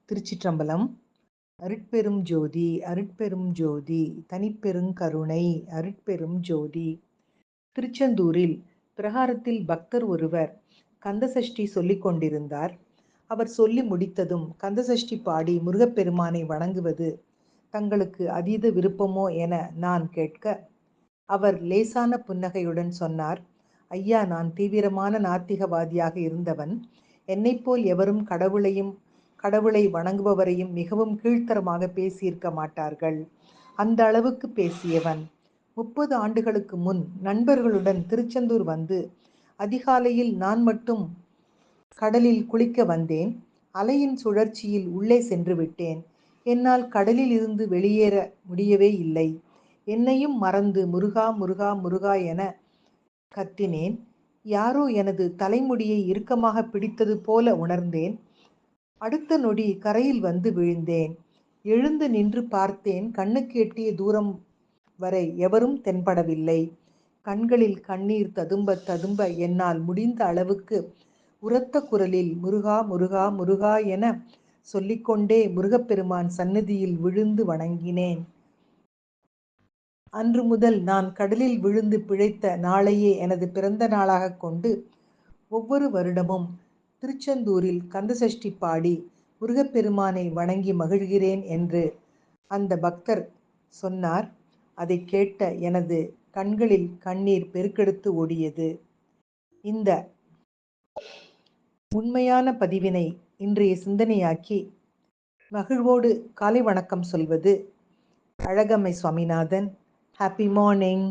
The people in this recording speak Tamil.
திருச்சிற்றம்பலம். அருட்பெரும் ஜோதி அருட்பெரும் ஜோதி தனிப்பெருங்கருணை அருட்பெரும் ஜோதி. திருச்செந்தூரில் பிரகாரத்தில் பக்தர் ஒருவர் கந்தசஷ்டி சொல்லிக் கொண்டிருந்தார். அவர் சொல்லி முடித்ததும் கந்தசஷ்டி பாடி முருகப்பெருமானை வணங்குவது தங்களுக்கு அதீத விருப்பமோ என நான் கேட்க, அவர் லேசான புன்னகையுடன் சொன்னார், ஐயா, நான் தீவிரமான நாத்திகவாதியாக இருந்தவன். என்னைப்போல் எவரும் கடவுளை வணங்குபவரையும் மிகவும் கீழ்த்தரமாக பேசியிருக்க மாட்டார்கள். அந்த அளவுக்கு பேசியவன். 30 ஆண்டுகளுக்கு முன் நண்பர்களுடன் திருச்செந்தூர் வந்து அதிகாலையில் நான் மட்டும் கடலில் குளிக்க வந்தேன். அலையின் சுழற்சியில் உள்ளே சென்று விட்டேன். என்னால் கடலில் இருந்து வெளியேற முடியவே இல்லை. என்னையும் மறந்து முருகா முருகா முருகா என கத்தினேன். யாரோ எனது தலைமுடியை இறுக்கமாக பிடித்தது போல உணர்ந்தேன். அடுத்த நொடி கரையில் வந்து விழுந்தேன். எழுந்து நின்று பார்த்தேன். கண்ணுக்கு எட்டிய தூரம் வரை எவரும் தென்படவில்லை. கண்களில் கண்ணீர் ததும்ப ததும்ப என்னால் முடிந்த அளவுக்கு உரத்த குரலில் முருகா முருகா முருகா என சொல்லிக்கொண்டே முருகப்பெருமான் சந்நிதியில் விழுந்து வணங்கினேன். அன்று முதல் நான் கடலில் விழுந்து பிழைத்த நாளையே எனது பிறந்த நாளாக கொண்டு ஒவ்வொரு வருடமும் திருச்செந்தூரில் கந்தசஷ்டி பாடி முருகப்பெருமானை வணங்கி மகிழ்கிறேன் என்று அந்த பக்தர் சொன்னார். அதை கேட்ட எனது கண்களில் கண்ணீர் பெருக்கெடுத்து ஓடியது. இந்த உண்மையான பதிவினை இன்றைய சிந்தனையாக்கி மகிழ்வோடு காலை வணக்கம் சொல்வது அழகம்மை சுவாமிநாதன். Happy morning.